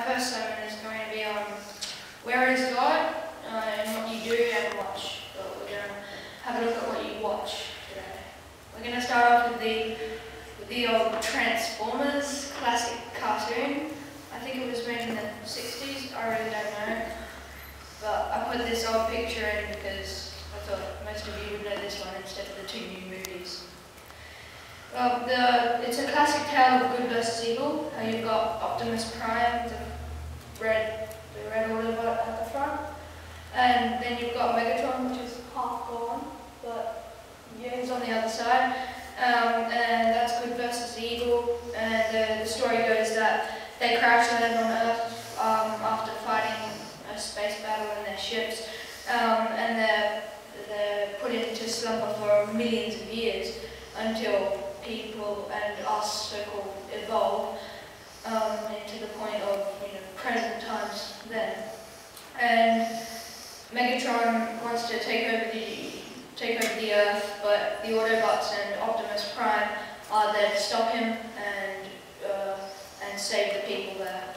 my first sermon is going to be on where is God and what you do and watch. But we're going to have a look at what you watch today. We're going to start off with the old Transformers classic cartoon. I think it was made in the 60s, I really don't know. But I put this old picture in because I thought most of you would know this one instead of the two new movies. Well, it's a classic tale of good versus evil. You've got Optimus Prime, the red Autobot at the front, and then you've got Megatron, which is half gone, but yeah, he's on the other side, and that's good versus evil. And the story goes that they crash land on Earth after fighting a space battle in their ships, and they're put into slumber for millions of years until people and us, so-called, evolve into the point of present times then. And Megatron wants to take over the Earth, but the Autobots and Optimus Prime are there to stop him and save the people there.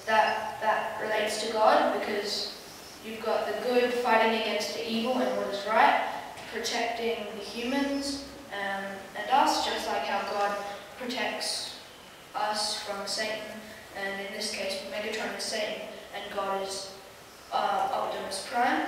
That relates to God because you've got the good fighting against the evil and what is right, protecting the humans and us, just like how God protects us from Satan, and in this case Megatron is Satan and God is Optimus Prime.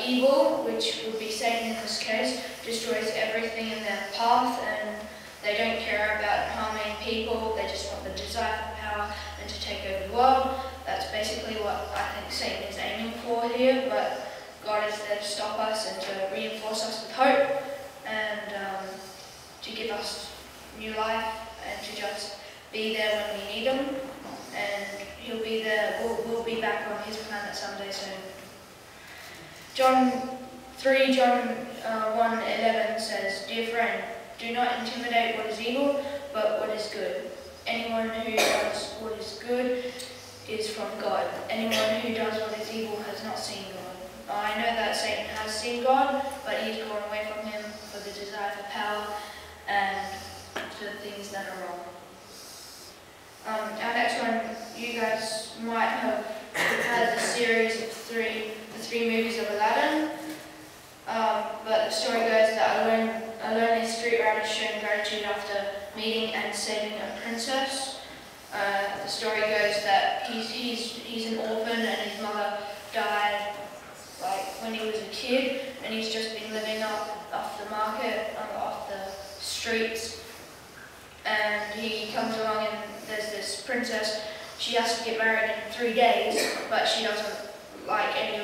Evil, which would be Satan in this case, destroys everything in their path, and they don't care about harming people, they just want the desire for power and to take over the world. That's basically what I think Satan is aiming for here, but God is there to stop us and to reinforce us with hope and to give us new life and to just be there when we need him. And he'll be there, we'll be back on his planet someday soon. John 1:11 says, "Dear friend, do not intimidate what is evil, but what is good. Anyone who does what is good is from God. Anyone who does what is evil has not seen God." I know that Satan has seen God, but he's gone away from him for the desire for power and for things that are wrong. Our next one, you guys might have had the series of the three movies of Aladdin, but the story goes that a lonely street rat is shown gratitude after meeting and saving a princess. The story goes that he's an orphan and his mother died when he was a kid, and he's just been living off the market, off the streets. And he comes along and there's this princess. She has to get married in 3 days, but she doesn't like any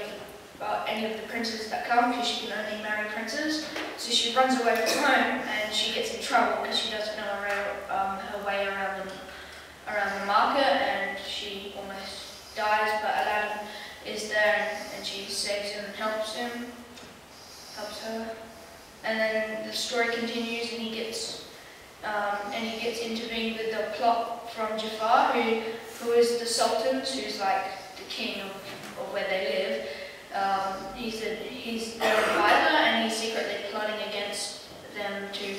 of the princes that come because she can only marry princes. So she runs away from home and she gets in trouble because she doesn't know her way around the market, and she almost dies. But Aladdin is there and she saves him and helps her. And then the story continues, and he gets intervened with the plot from Jafar, who is the Sultan, who's like the king of where they live. He's their advisor, and he's secretly plotting against them to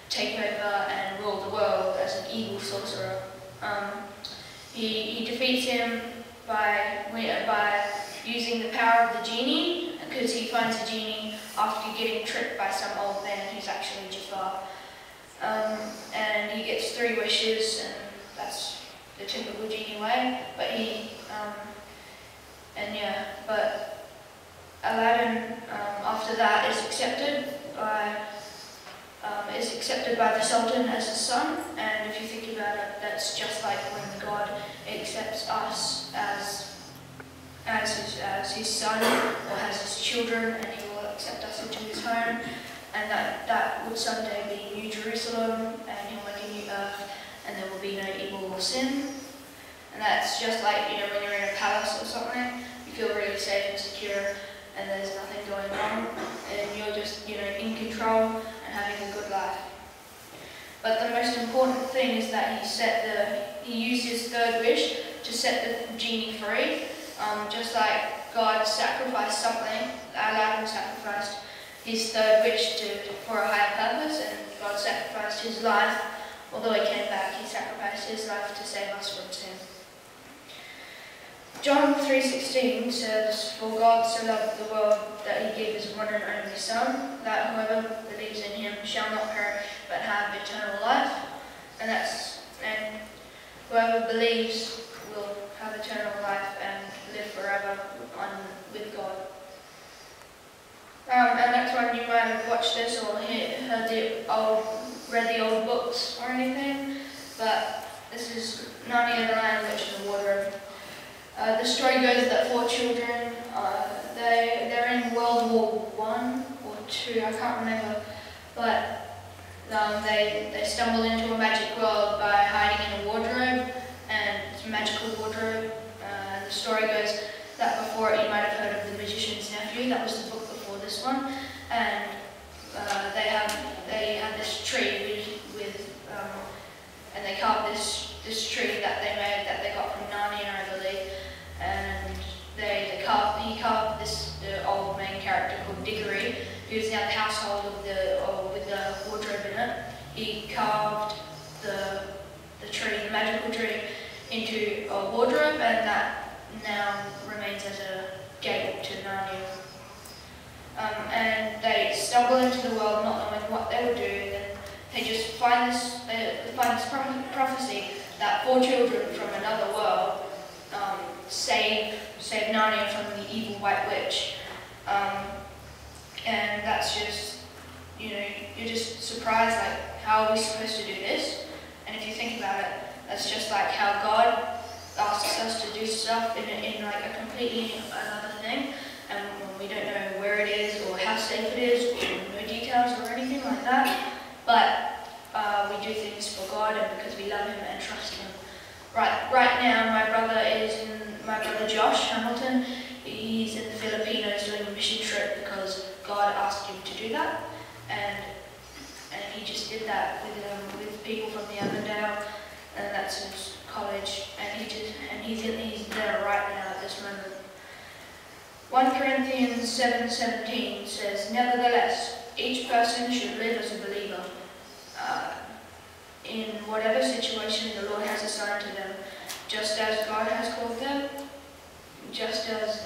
take over and rule the world as an evil sorcerer. He defeats him by using the power of the genie, because he finds the genie after getting tricked by some old man who's actually Jafar. And he gets 3 wishes, and that's the typical genie way. But Aladdin after that is accepted by the Sultan as a son. And if you think about it, that's just like when God accepts us as his son or as his children, and he will accept us into his home. And that would someday be New Jerusalem, and he'll make a new earth, and there will be no evil or sin. And that's just like, when you're in a palace or something, you feel really safe and secure, and there's nothing going on, and you're just, in control and having a good life. But the most important thing is that he used his 3rd wish to set the genie free. Just like God sacrificed something, Aladdin sacrificed his 3rd wish for a higher purpose, and God sacrificed his life although he came back, he sacrificed his life to save us from sin. John 3:16 says, "For God so loved the world that he gave his one and only Son, that whoever believes in him shall not perish but have eternal life." And whoever believes will have eternal life and live forever with God. And that's when you might have watched this or read the old books or anything, but this is Narnia, the Lion, the Witch and the Wardrobe. The story goes that 4 children, they're in World War I or II, I can't remember, but they stumble into a magic world by hiding in a wardrobe, and it's a magical wardrobe. The story goes that before it, you might have heard of The Magician's Nephew. That was the book before this one, and they have this tree and they carved this tree that they made that they got from Narnia, I believe, and he carved the old main character called Diggory, who's now the household with the wardrobe in it. He carved the magical tree, into a wardrobe, and that now remains as a gate to Narnia. And they stumble into the world not knowing what they will do. Then they just find this prophecy that 4 children from another world save Narnia from the evil White Witch. And that's just, you're just surprised, like, how are we supposed to do this? And if you think about it, that's just like how God asks us to do stuff in like a completely another thing, and we don't know where it is or how safe it is, or no details or anything like that. But we do things for God and because we love Him and trust Him. Right now, my brother Josh Hamilton, he's in the Filipinos doing a mission trip because God asked him to do that, and he just did that with people from the Avondale, and that's his college, and he's there right now at this moment. 1 Corinthians 7:17 says, "Nevertheless, each person should live as a believer, in whatever situation the Lord has assigned to them, just as God has called them, just as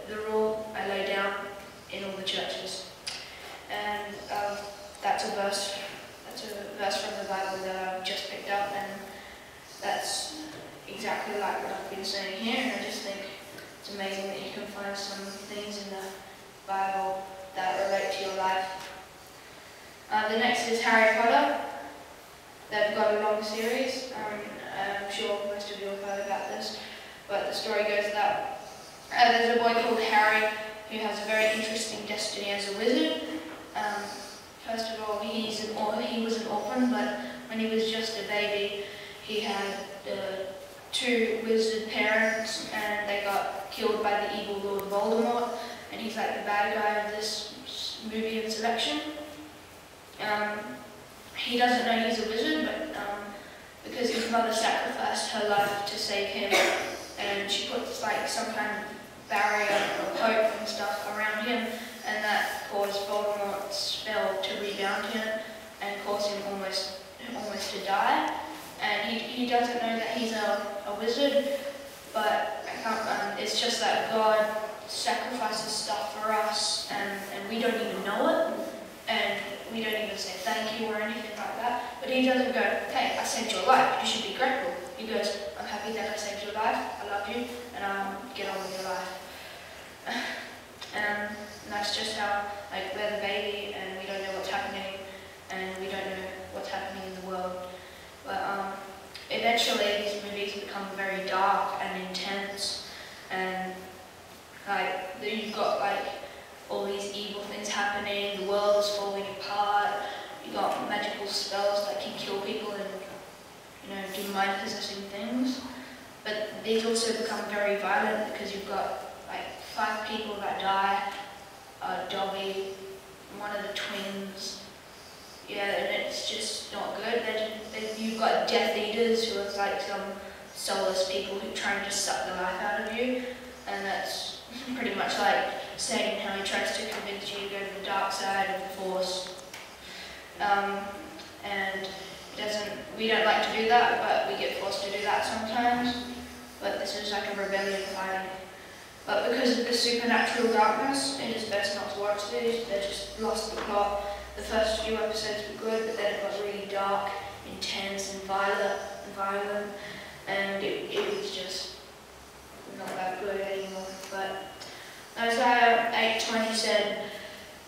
the rule I lay down in all the churches." And that's a verse from the Bible that I've just picked up, and that's exactly like what I've been saying here. And I just think it's amazing that you can find some things in the Bible that relate to your life. The next is Harry Potter. They've got a long series. I'm sure most of you have heard about this, but the story goes that there's a boy called Harry who has a very interesting destiny as a wizard. First of all, he was an orphan, but when he was just a baby, he had 2 wizard parents, and they got killed by the evil Lord Voldemort, and he's like the bad guy of this movie and selection. He doesn't know he's a wizard, but because his mother sacrificed her life to save him, and she puts like some kind of barrier of hope and stuff around him, and that caused Voldemort's spell to rebound him and cause him almost to die. And he doesn't know that he's a wizard, but it's just that God sacrifices stuff for us, and we don't even know it, and we don't even say thank you or anything like that. But he doesn't go, "Hey, I saved your life, you should be grateful." He goes, "I'm happy that I saved your life, I love you, and get on with your life." And that's just how, like, we're the baby and we don't know what's happening, and we don't know what's happening in the world. But eventually these movies become very dark and intense, and like you've got like all these evil things happening, the world is falling apart, you've got magical spells that can kill people and do mind-possessing things. But these also become very violent because you've got like 5 people that die, Dobby, one of the twins. Yeah, and it's just not good. You've got Death Eaters, who are like some soulless people who try and just suck the life out of you, and that's pretty much like Satan, how he tries to convince you to go to the dark side of the Force. And We don't like to do that, but we get forced to do that sometimes. But this is like a rebellion finally. But because of the supernatural darkness, it is best not to watch these. They just lost the plot. The first few episodes were good, but then it got really dark, intense, and violent, and it was just not that good anymore. But Isaiah 8:20 said,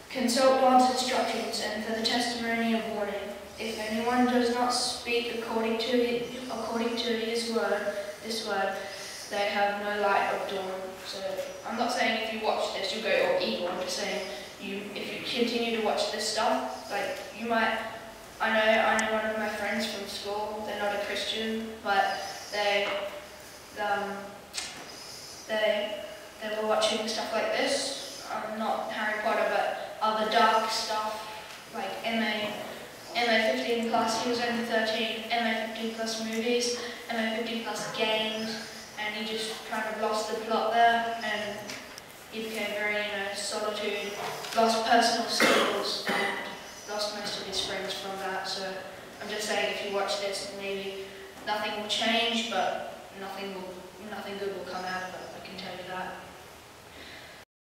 "Consult God's instructions and for the testimony of warning. If anyone does not speak according to his word, this word, they have no light of dawn." So I'm not saying if you watch this you'll go all evil. I'm just saying if you continue to watch this stuff, like you might. I know one of my friends from school. They're not a Christian, but they were watching stuff like this. Not Harry Potter, but other dark stuff like MA 15 plus. He was only 13. MA 15 plus movies, MA 15 plus games, and he just kind of lost the plot there, and he became very, solitude, lost personal skills, and lost most of his friends from that. So I'm just saying, if you watch this, maybe nothing will change, but nothing good will come out of it. I can tell you that.